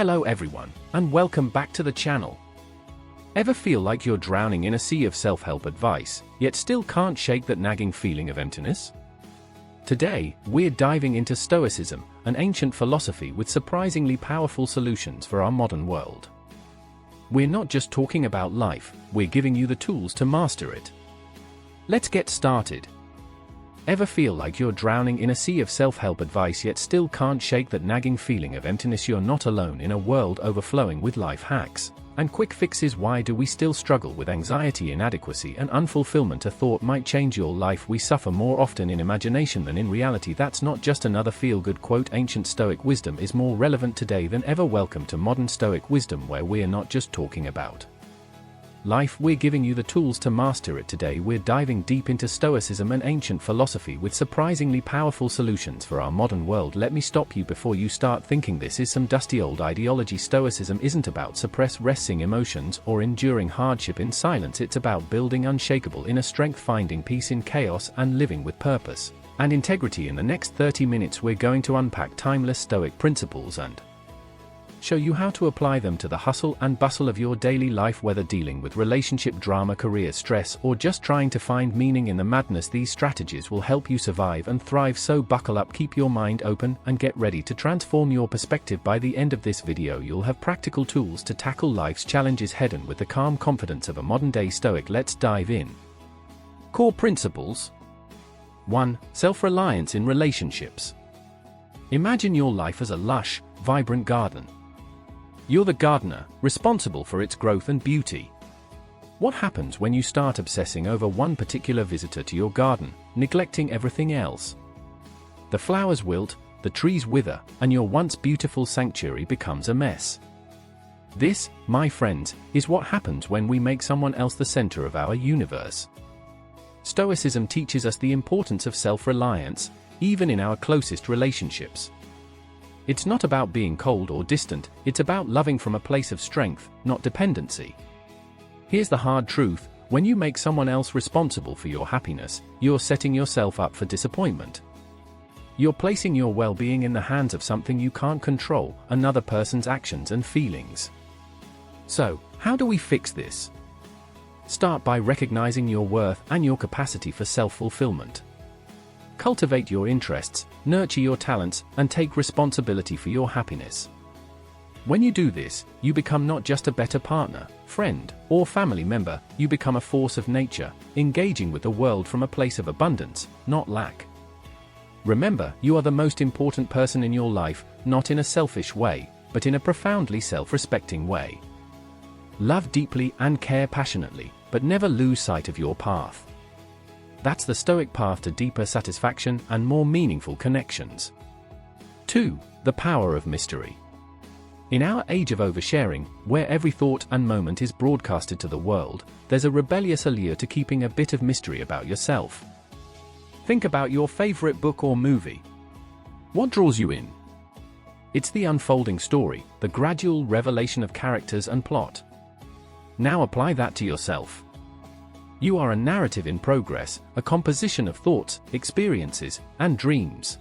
Hello everyone, and welcome back to the channel. Ever feel like you're drowning in a sea of self-help advice, yet still can't shake that nagging feeling of emptiness? Today, we're diving into Stoicism, an ancient philosophy with surprisingly powerful solutions for our modern world. We're not just talking about life, we're giving you the tools to master it. Let's get started. Ever feel like you're drowning in a sea of self-help advice yet still can't shake that nagging feeling of emptiness? You're not alone in a world overflowing with life hacks and quick fixes. Why do we still struggle with anxiety, inadequacy, and unfulfillment? A thought might change your life. We suffer more often in imagination than in reality. That's not just another feel-good quote. Ancient Stoic wisdom is more relevant today than ever. Welcome to modern Stoic wisdom, where we're not just talking about life, we're giving you the tools to master it. Today we're diving deep into Stoicism, an ancient philosophy with surprisingly powerful solutions for our modern world. Let me stop you before you start thinking this is some dusty old ideology. Stoicism isn't about suppressing emotions or enduring hardship in silence. It's about building unshakable inner strength, finding peace in chaos, and living with purpose and integrity. In the next 30 minutes we're going to unpack timeless Stoic principles and show you how to apply them to the hustle and bustle of your daily life. Whether dealing with relationship drama, career stress, or just trying to find meaning in the madness, these strategies will help you survive and thrive. So buckle up, keep your mind open, and get ready to transform your perspective. By the end of this video you'll have practical tools to tackle life's challenges head-on with the calm confidence of a modern-day Stoic. Let's dive in. Core principles. 1. Self-reliance in relationships. Imagine your life as a lush, vibrant garden. You're the gardener, responsible for its growth and beauty. What happens when you start obsessing over one particular visitor to your garden, neglecting everything else? The flowers wilt, the trees wither, and your once beautiful sanctuary becomes a mess. This, my friends, is what happens when we make someone else the center of our universe. Stoicism teaches us the importance of self-reliance, even in our closest relationships. It's not about being cold or distant, it's about loving from a place of strength, not dependency. Here's the hard truth: when you make someone else responsible for your happiness, you're setting yourself up for disappointment. You're placing your well-being in the hands of something you can't control, another person's actions and feelings. So, how do we fix this? Start by recognizing your worth and your capacity for self-fulfillment. Cultivate your interests, nurture your talents, and take responsibility for your happiness. When you do this, you become not just a better partner, friend, or family member, you become a force of nature, engaging with the world from a place of abundance, not lack. Remember, you are the most important person in your life, not in a selfish way, but in a profoundly self-respecting way. Love deeply and care passionately, but never lose sight of your path. That's the Stoic path to deeper satisfaction and more meaningful connections. 2. The power of mystery. In our age of oversharing, where every thought and moment is broadcasted to the world, there's a rebellious allure to keeping a bit of mystery about yourself. Think about your favorite book or movie. What draws you in? It's the unfolding story, the gradual revelation of characters and plot. Now apply that to yourself. You are a narrative in progress, a composition of thoughts, experiences, and dreams.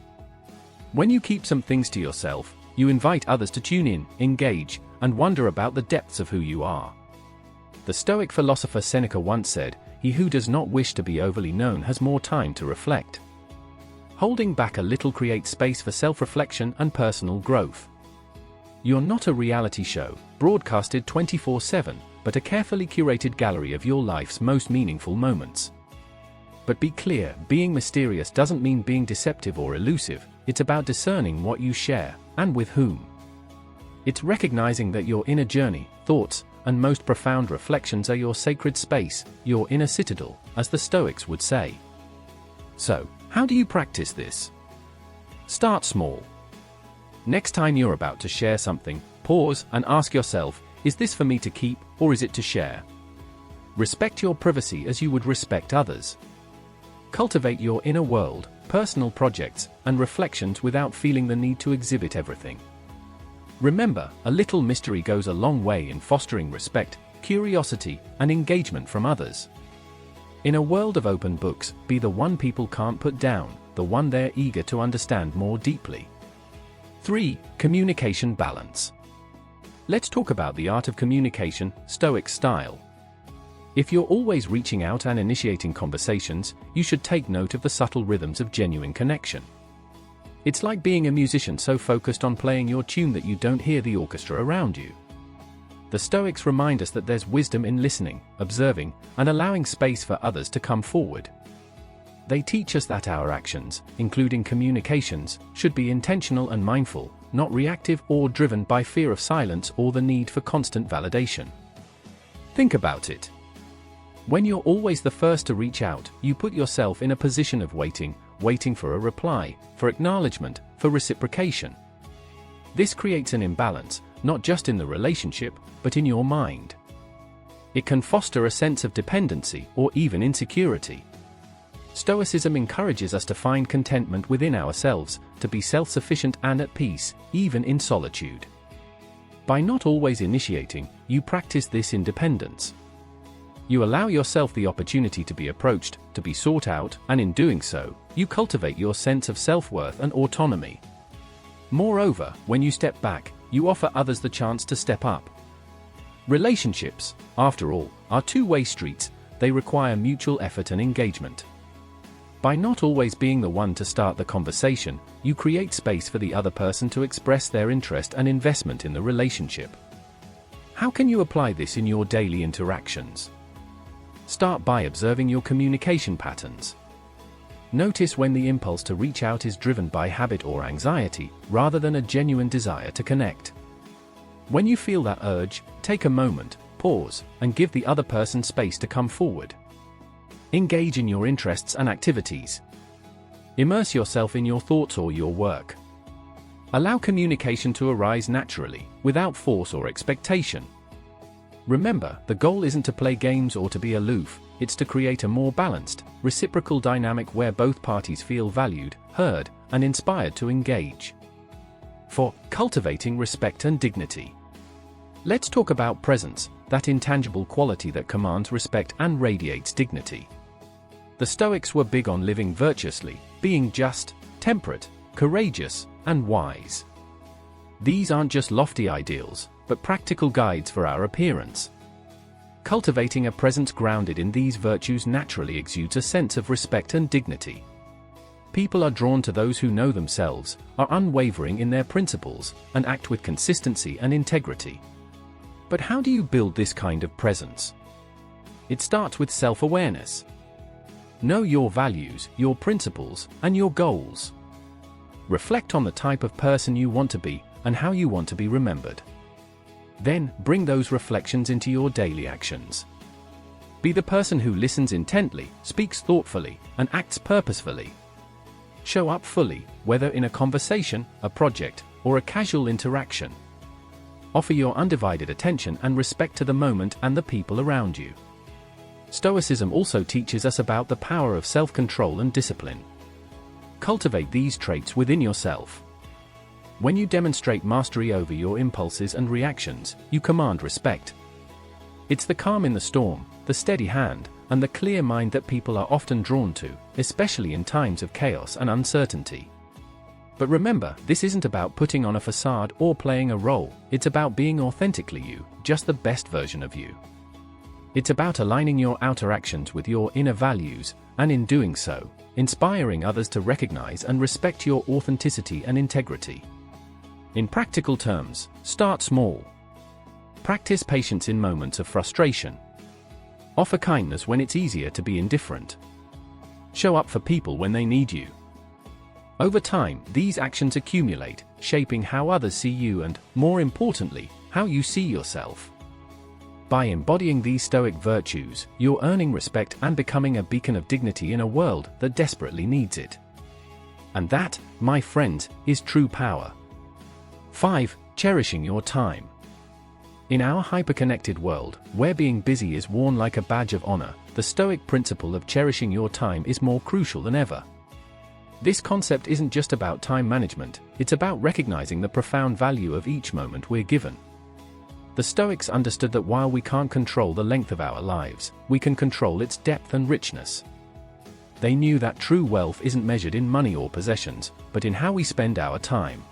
When you keep some things to yourself, you invite others to tune in, engage, and wonder about the depths of who you are. The Stoic philosopher Seneca once said, "He who does not wish to be overly known has more time to reflect." Holding back a little creates space for self-reflection and personal growth. You're not a reality show, broadcasted 24/7, but a carefully curated gallery of your life's most meaningful moments. But be clear, being mysterious doesn't mean being deceptive or elusive. It's about discerning what you share, and with whom. It's recognizing that your inner journey, thoughts, and most profound reflections are your sacred space, your inner citadel, as the Stoics would say. So, how do you practice this? Start small. Next time you're about to share something, pause and ask yourself, is this for me to keep, or is it to share? Respect your privacy as you would respect others. Cultivate your inner world, personal projects, and reflections without feeling the need to exhibit everything. Remember, a little mystery goes a long way in fostering respect, curiosity, and engagement from others. In a world of open books, be the one people can't put down, the one they're eager to understand more deeply. 3. Communication balance. Let's talk about the art of communication, Stoic style. If you're always reaching out and initiating conversations, you should take note of the subtle rhythms of genuine connection. It's like being a musician so focused on playing your tune that you don't hear the orchestra around you. The Stoics remind us that there's wisdom in listening, observing, and allowing space for others to come forward. They teach us that our actions, including communications, should be intentional and mindful, not reactive or driven by fear of silence or the need for constant validation. Think about it. When you're always the first to reach out, you put yourself in a position of waiting for a reply, for acknowledgement, for reciprocation. This creates an imbalance, not just in the relationship, but in your mind. It can foster a sense of dependency or even insecurity. Stoicism encourages us to find contentment within ourselves, to be self-sufficient and at peace, even in solitude. By not always initiating, you practice this independence. You allow yourself the opportunity to be approached, to be sought out, and in doing so, you cultivate your sense of self-worth and autonomy. Moreover, when you step back, you offer others the chance to step up. Relationships, after all, are two-way streets. They require mutual effort and engagement. By not always being the one to start the conversation, you create space for the other person to express their interest and investment in the relationship. How can you apply this in your daily interactions? Start by observing your communication patterns. Notice when the impulse to reach out is driven by habit or anxiety, rather than a genuine desire to connect. When you feel that urge, take a moment, pause, and give the other person space to come forward. Engage in your interests and activities. Immerse yourself in your thoughts or your work. Allow communication to arise naturally, without force or expectation. Remember, the goal isn't to play games or to be aloof, it's to create a more balanced, reciprocal dynamic where both parties feel valued, heard, and inspired to engage. 4. Cultivating respect and dignity. Let's talk about presence, that intangible quality that commands respect and radiates dignity. The Stoics were big on living virtuously, being just, temperate, courageous, and wise. These aren't just lofty ideals, but practical guides for our appearance. Cultivating a presence grounded in these virtues naturally exudes a sense of respect and dignity. People are drawn to those who know themselves, are unwavering in their principles, and act with consistency and integrity. But how do you build this kind of presence? It starts with self-awareness. Know your values, your principles, and your goals. Reflect on the type of person you want to be, and how you want to be remembered. Then, bring those reflections into your daily actions. Be the person who listens intently, speaks thoughtfully, and acts purposefully. Show up fully, whether in a conversation, a project, or a casual interaction. Offer your undivided attention and respect to the moment and the people around you. Stoicism also teaches us about the power of self-control and discipline. Cultivate these traits within yourself. When you demonstrate mastery over your impulses and reactions, you command respect. It's the calm in the storm, the steady hand, and the clear mind that people are often drawn to, especially in times of chaos and uncertainty. But remember, this isn't about putting on a facade or playing a role, it's about being authentically you, just the best version of you. It's about aligning your outer actions with your inner values, and in doing so, inspiring others to recognize and respect your authenticity and integrity. In practical terms, start small. Practice patience in moments of frustration. Offer kindness when it's easier to be indifferent. Show up for people when they need you. Over time, these actions accumulate, shaping how others see you and, more importantly, how you see yourself. By embodying these Stoic virtues, you're earning respect and becoming a beacon of dignity in a world that desperately needs it. And that, my friends, is true power. 5. Cherishing your time. In our hyper-connected world, where being busy is worn like a badge of honor, the Stoic principle of cherishing your time is more crucial than ever. This concept isn't just about time management, it's about recognizing the profound value of each moment we're given. The Stoics understood that while we can't control the length of our lives, we can control its depth and richness. They knew that true wealth isn't measured in money or possessions, but in how we spend our time.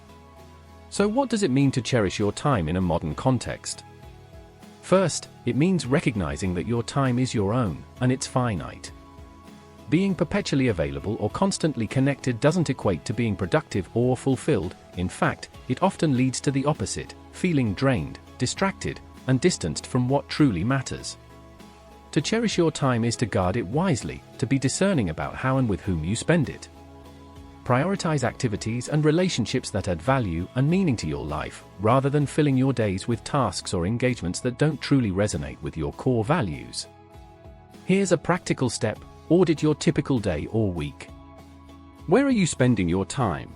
So what does it mean to cherish your time in a modern context? First, it means recognizing that your time is your own, and it's finite. Being perpetually available or constantly connected doesn't equate to being productive or fulfilled. In fact, it often leads to the opposite, feeling drained, distracted, and distanced from what truly matters. To cherish your time is to guard it wisely, to be discerning about how and with whom you spend it. Prioritize activities and relationships that add value and meaning to your life, rather than filling your days with tasks or engagements that don't truly resonate with your core values. Here's a practical step: audit your typical day or week. Where are you spending your time?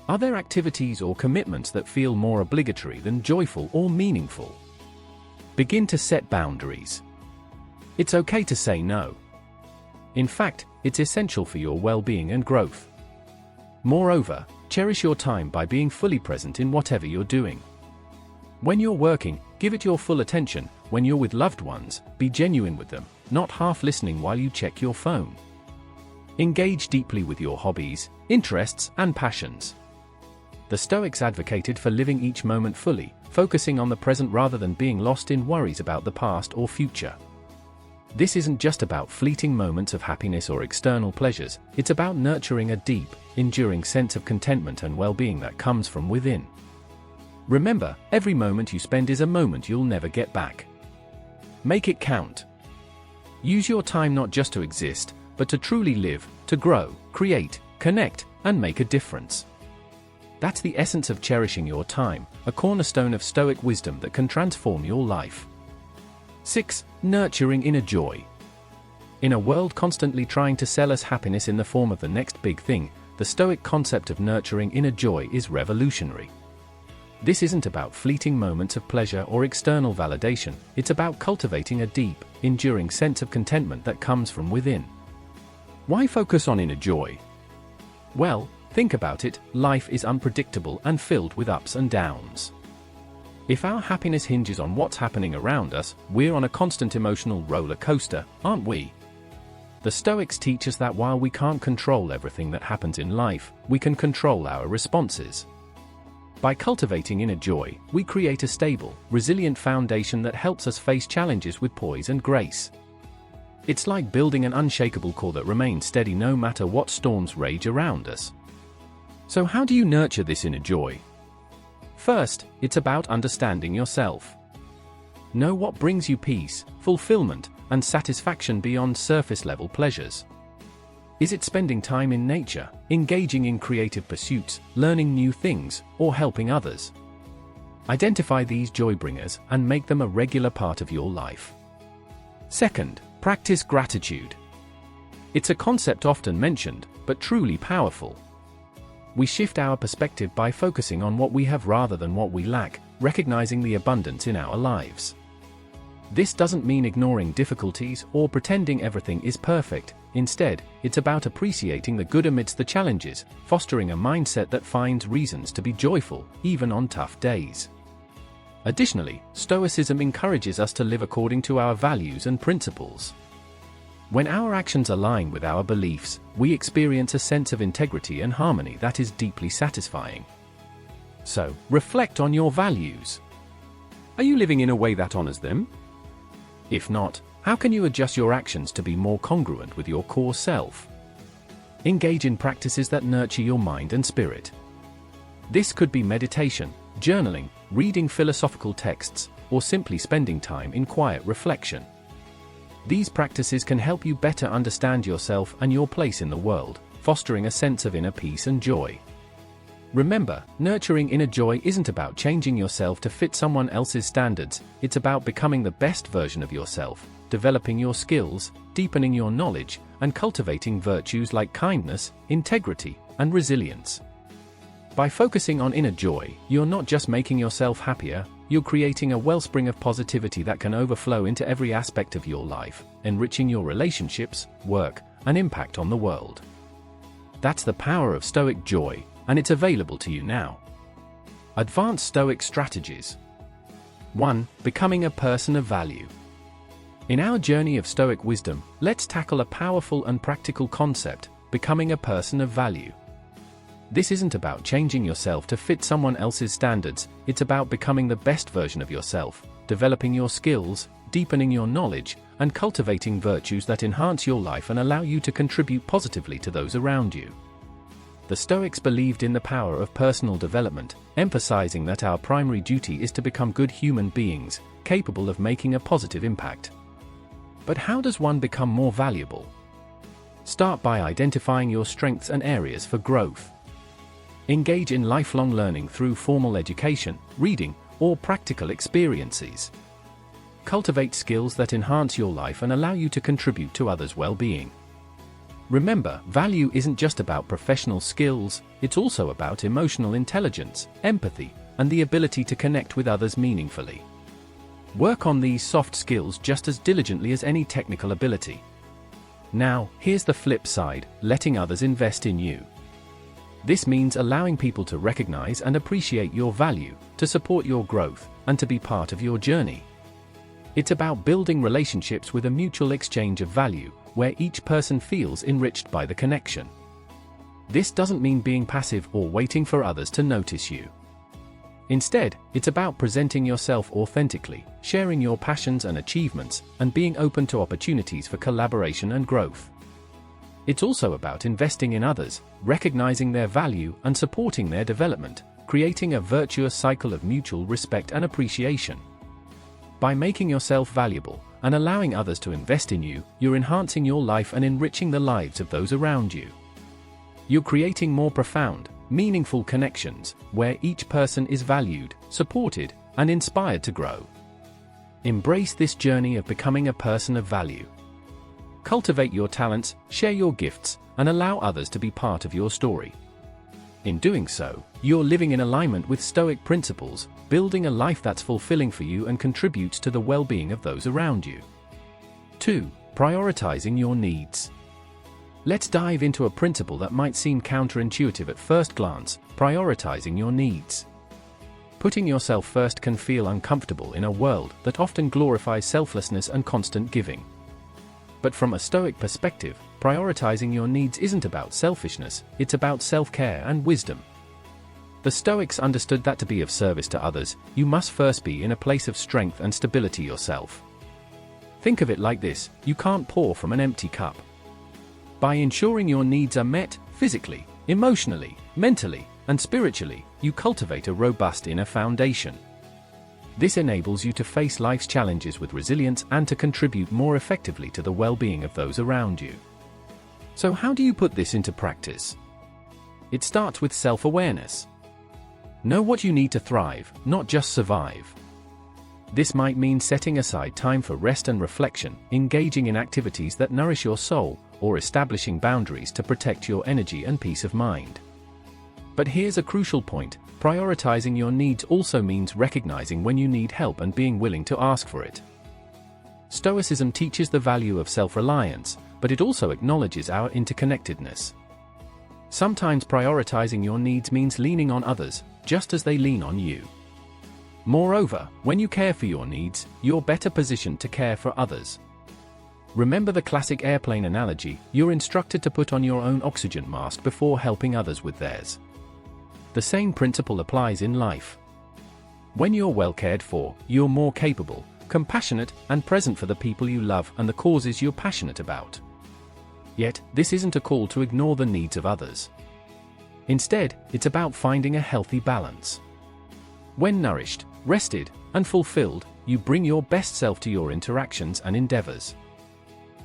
Are there activities or commitments that feel more obligatory than joyful or meaningful? Begin to set boundaries. It's okay to say no. In fact, it's essential for your well-being and growth. Moreover, cherish your time by being fully present in whatever you're doing. When you're working, give it your full attention. When you're with loved ones, be genuine with them, not half listening while you check your phone. Engage deeply with your hobbies, interests, and passions. The Stoics advocated for living each moment fully, focusing on the present rather than being lost in worries about the past or future. This isn't just about fleeting moments of happiness or external pleasures, it's about nurturing a deep, enduring sense of contentment and well-being that comes from within. Remember, every moment you spend is a moment you'll never get back. Make it count. Use your time not just to exist, but to truly live, to grow, create, connect, and make a difference. That's the essence of cherishing your time, a cornerstone of Stoic wisdom that can transform your life. 6. Nurturing inner joy. In a world constantly trying to sell us happiness in the form of the next big thing, the Stoic concept of nurturing inner joy is revolutionary. This isn't about fleeting moments of pleasure or external validation, it's about cultivating a deep, enduring sense of contentment that comes from within. Why focus on inner joy? Well, think about it, life is unpredictable and filled with ups and downs. If our happiness hinges on what's happening around us, we're on a constant emotional roller coaster, aren't we? The Stoics teach us that while we can't control everything that happens in life, we can control our responses. By cultivating inner joy, we create a stable, resilient foundation that helps us face challenges with poise and grace. It's like building an unshakable core that remains steady no matter what storms rage around us. So how do you nurture this inner joy? First, it's about understanding yourself. Know what brings you peace, fulfillment, and satisfaction beyond surface-level pleasures. Is it spending time in nature, engaging in creative pursuits, learning new things, or helping others? Identify these joy bringers and make them a regular part of your life. Second, practice gratitude. It's a concept often mentioned, but truly powerful. We shift our perspective by focusing on what we have rather than what we lack, recognizing the abundance in our lives. This doesn't mean ignoring difficulties or pretending everything is perfect. Instead, it's about appreciating the good amidst the challenges, fostering a mindset that finds reasons to be joyful, even on tough days. Additionally, Stoicism encourages us to live according to our values and principles. When our actions align with our beliefs, we experience a sense of integrity and harmony that is deeply satisfying. So, reflect on your values. Are you living in a way that honors them? If not, how can you adjust your actions to be more congruent with your core self? Engage in practices that nurture your mind and spirit. This could be meditation, journaling, reading philosophical texts, or simply spending time in quiet reflection. These practices can help you better understand yourself and your place in the world, fostering a sense of inner peace and joy. Remember, nurturing inner joy isn't about changing yourself to fit someone else's standards, it's about becoming the best version of yourself, developing your skills, deepening your knowledge, and cultivating virtues like kindness, integrity, and resilience. By focusing on inner joy, you're not just making yourself happier, you're creating a wellspring of positivity that can overflow into every aspect of your life, enriching your relationships, work, and impact on the world. That's the power of Stoic joy, and it's available to you now. Advanced Stoic strategies. 1. Becoming a person of value. In our journey of Stoic wisdom, let's tackle a powerful and practical concept: becoming a person of value. This isn't about changing yourself to fit someone else's standards, it's about becoming the best version of yourself, developing your skills, deepening your knowledge, and cultivating virtues that enhance your life and allow you to contribute positively to those around you. The Stoics believed in the power of personal development, emphasizing that our primary duty is to become good human beings, capable of making a positive impact. But how does one become more valuable? Start by identifying your strengths and areas for growth. Engage in lifelong learning through formal education, reading, or practical experiences. Cultivate skills that enhance your life and allow you to contribute to others' well-being. Remember, value isn't just about professional skills, it's also about emotional intelligence, empathy, and the ability to connect with others meaningfully. Work on these soft skills just as diligently as any technical ability. Now, here's the flip side: letting others invest in you. This means allowing people to recognize and appreciate your value, to support your growth, and to be part of your journey. It's about building relationships with a mutual exchange of value, where each person feels enriched by the connection. This doesn't mean being passive or waiting for others to notice you. Instead, it's about presenting yourself authentically, sharing your passions and achievements, and being open to opportunities for collaboration and growth. It's also about investing in others, recognizing their value and supporting their development, creating a virtuous cycle of mutual respect and appreciation. By making yourself valuable and allowing others to invest in you, you're enhancing your life and enriching the lives of those around you. You're creating more profound, meaningful connections, where each person is valued, supported, and inspired to grow. Embrace this journey of becoming a person of value. Cultivate your talents, share your gifts, and allow others to be part of your story. In doing so, you're living in alignment with Stoic principles, building a life that's fulfilling for you and contributes to the well-being of those around you. 2. Prioritizing your needs. Let's dive into a principle that might seem counterintuitive at first glance: prioritizing your needs. Putting yourself first can feel uncomfortable in a world that often glorifies selflessness and constant giving. But from a Stoic perspective, prioritizing your needs isn't about selfishness, it's about self-care and wisdom. The Stoics understood that to be of service to others, you must first be in a place of strength and stability yourself. Think of it like this: you can't pour from an empty cup. By ensuring your needs are met, physically, emotionally, mentally, and spiritually, you cultivate a robust inner foundation. This enables you to face life's challenges with resilience and to contribute more effectively to the well-being of those around you. So how do you put this into practice? It starts with self-awareness. Know what you need to thrive, not just survive. This might mean setting aside time for rest and reflection, engaging in activities that nourish your soul, or establishing boundaries to protect your energy and peace of mind. But here's a crucial point: prioritizing your needs also means recognizing when you need help and being willing to ask for it. Stoicism teaches the value of self-reliance, but it also acknowledges our interconnectedness. Sometimes prioritizing your needs means leaning on others, just as they lean on you. Moreover, when you care for your needs, you're better positioned to care for others. Remember the classic airplane analogy: you're instructed to put on your own oxygen mask before helping others with theirs. The same principle applies in life. When you're well cared for, you're more capable, compassionate, and present for the people you love and the causes you're passionate about. Yet, this isn't a call to ignore the needs of others. Instead, it's about finding a healthy balance. When nourished, rested, and fulfilled, you bring your best self to your interactions and endeavors.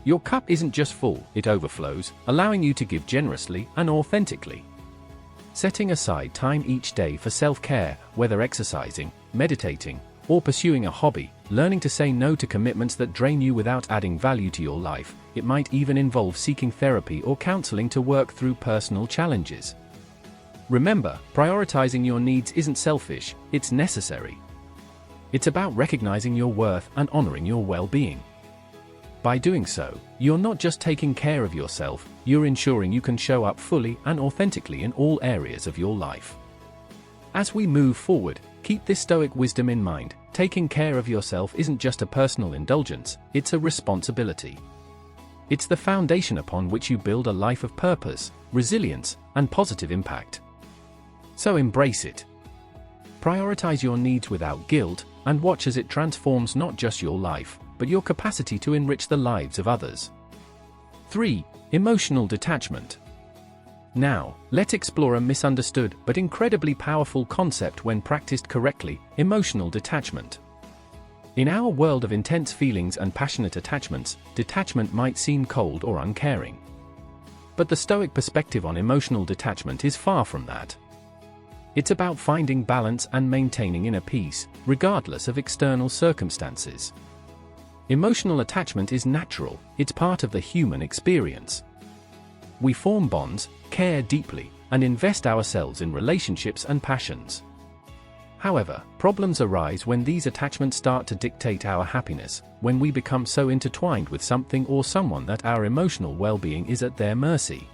Your cup isn't just full, it overflows, allowing you to give generously and authentically. Setting aside time each day for self-care, whether exercising, meditating, or pursuing a hobby, learning to say no to commitments that drain you without adding value to your life. It might even involve seeking therapy or counseling to work through personal challenges. Remember, prioritizing your needs isn't selfish, it's necessary. It's about recognizing your worth and honoring your well-being. By doing so, you're not just taking care of yourself, you're ensuring you can show up fully and authentically in all areas of your life. As we move forward, keep this Stoic wisdom in mind: taking care of yourself isn't just a personal indulgence, it's a responsibility. It's the foundation upon which you build a life of purpose, resilience, and positive impact. So embrace it. Prioritize your needs without guilt, and watch as it transforms not just your life, but your capacity to enrich the lives of others. 3. Emotional detachment. Now, let's explore a misunderstood but incredibly powerful concept when practiced correctly: emotional detachment. In our world of intense feelings and passionate attachments, detachment might seem cold or uncaring. But the Stoic perspective on emotional detachment is far from that. It's about finding balance and maintaining inner peace, regardless of external circumstances. Emotional attachment is natural, it's part of the human experience. We form bonds, care deeply, and invest ourselves in relationships and passions. However, problems arise when these attachments start to dictate our happiness, when we become so intertwined with something or someone that our emotional well-being is at their mercy.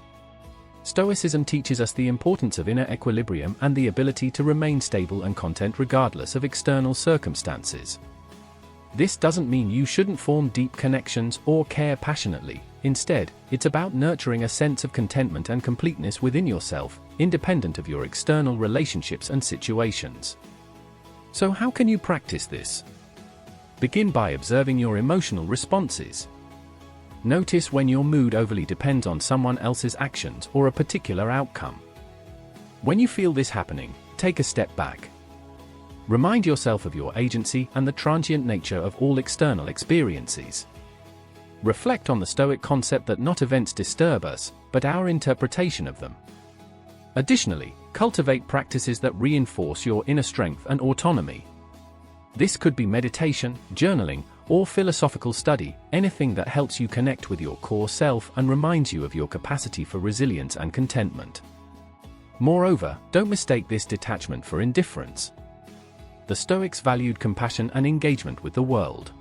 Stoicism teaches us the importance of inner equilibrium and the ability to remain stable and content regardless of external circumstances. This doesn't mean you shouldn't form deep connections or care passionately. Instead, it's about nurturing a sense of contentment and completeness within yourself, independent of your external relationships and situations. So how can you practice this? Begin by observing your emotional responses. Notice when your mood overly depends on someone else's actions or a particular outcome. When you feel this happening, take a step back. Remind yourself of your agency and the transient nature of all external experiences. Reflect on the Stoic concept that not events disturb us, but our interpretation of them. Additionally, cultivate practices that reinforce your inner strength and autonomy. This could be meditation, journaling, or philosophical study, anything that helps you connect with your core self and reminds you of your capacity for resilience and contentment. Moreover, don't mistake this detachment for indifference. The Stoics valued compassion and engagement with the world.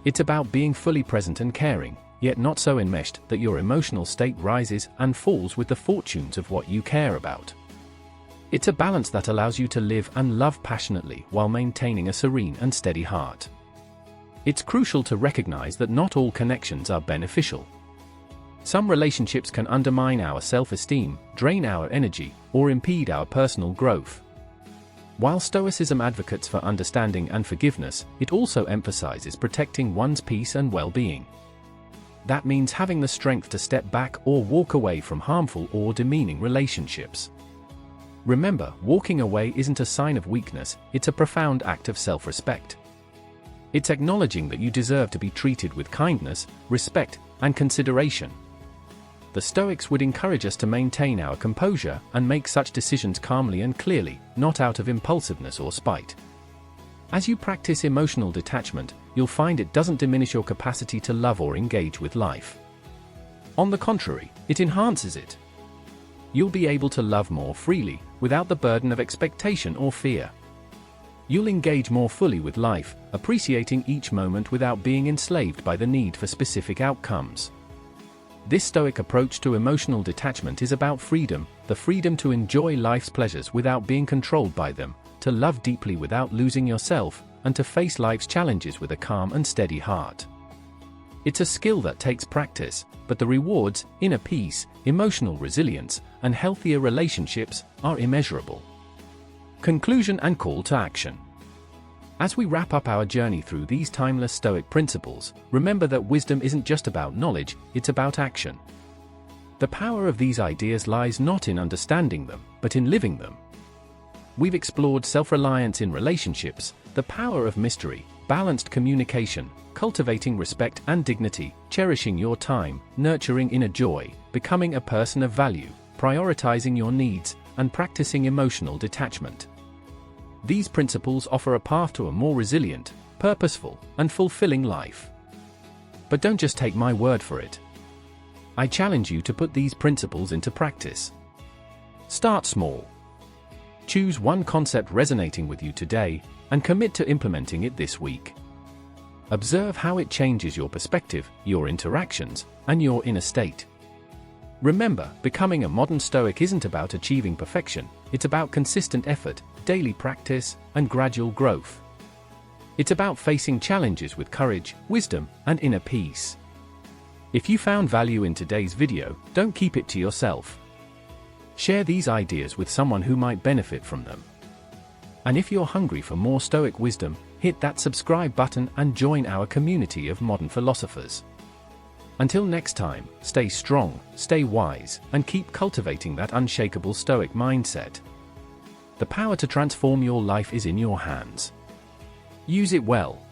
It's about being fully present and caring, yet not so enmeshed that your emotional state rises and falls with the fortunes of what you care about. It's a balance that allows you to live and love passionately while maintaining a serene and steady heart. It's crucial to recognize that not all connections are beneficial. Some relationships can undermine our self-esteem, drain our energy, or impede our personal growth. While Stoicism advocates for understanding and forgiveness, it also emphasizes protecting one's peace and well-being. That means having the strength to step back or walk away from harmful or demeaning relationships. Remember, walking away isn't a sign of weakness, it's a profound act of self-respect. It's acknowledging that you deserve to be treated with kindness, respect, and consideration. The Stoics would encourage us to maintain our composure and make such decisions calmly and clearly, not out of impulsiveness or spite. As you practice emotional detachment, you'll find it doesn't diminish your capacity to love or engage with life. On the contrary, it enhances it. You'll be able to love more freely, without the burden of expectation or fear. You'll engage more fully with life, appreciating each moment without being enslaved by the need for specific outcomes. This Stoic approach to emotional detachment is about freedom, the freedom to enjoy life's pleasures without being controlled by them, to love deeply without losing yourself, and to face life's challenges with a calm and steady heart. It's a skill that takes practice, but the rewards, inner peace, emotional resilience, and healthier relationships, are immeasurable. Conclusion and call to action. As we wrap up our journey through these timeless Stoic principles, remember that wisdom isn't just about knowledge, it's about action. The power of these ideas lies not in understanding them, but in living them. We've explored self-reliance in relationships, the power of mystery, balanced communication, cultivating respect and dignity, cherishing your time, nurturing inner joy, becoming a person of value, prioritizing your needs, and practicing emotional detachment. These principles offer a path to a more resilient, purposeful, and fulfilling life. But don't just take my word for it. I challenge you to put these principles into practice. Start small. Choose one concept resonating with you today, and commit to implementing it this week. Observe how it changes your perspective, your interactions, and your inner state. Remember, becoming a modern Stoic isn't about achieving perfection, it's about consistent effort, daily practice, and gradual growth. It's about facing challenges with courage, wisdom, and inner peace. If you found value in today's video, don't keep it to yourself. Share these ideas with someone who might benefit from them. And if you're hungry for more Stoic wisdom, hit that subscribe button and join our community of modern philosophers. Until next time, stay strong, stay wise, and keep cultivating that unshakable Stoic mindset. The power to transform your life is in your hands. Use it well.